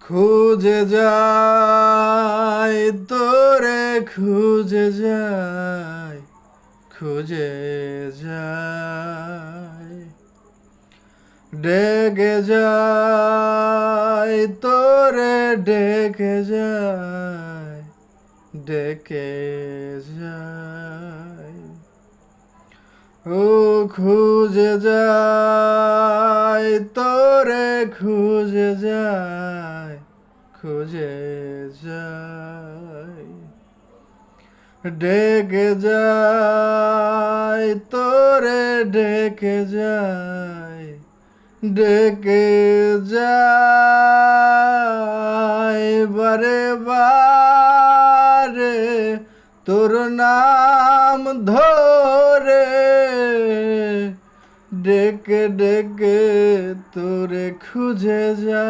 খুঁজে যায় তোরে খুঁজে যায় খুঁজে যায় ডেকে যায় তোরে ডেকে যায় ডেকে যায় ও খুঁজে যায় তোরে খুঁজে যায় খুঁজে যায় ডেকে যায় তোরে ডেকে যায় ডেকে যায় বারে বারে তোর নাম ধরে ডেকে ডেকে তোরে খুঁজে যায়।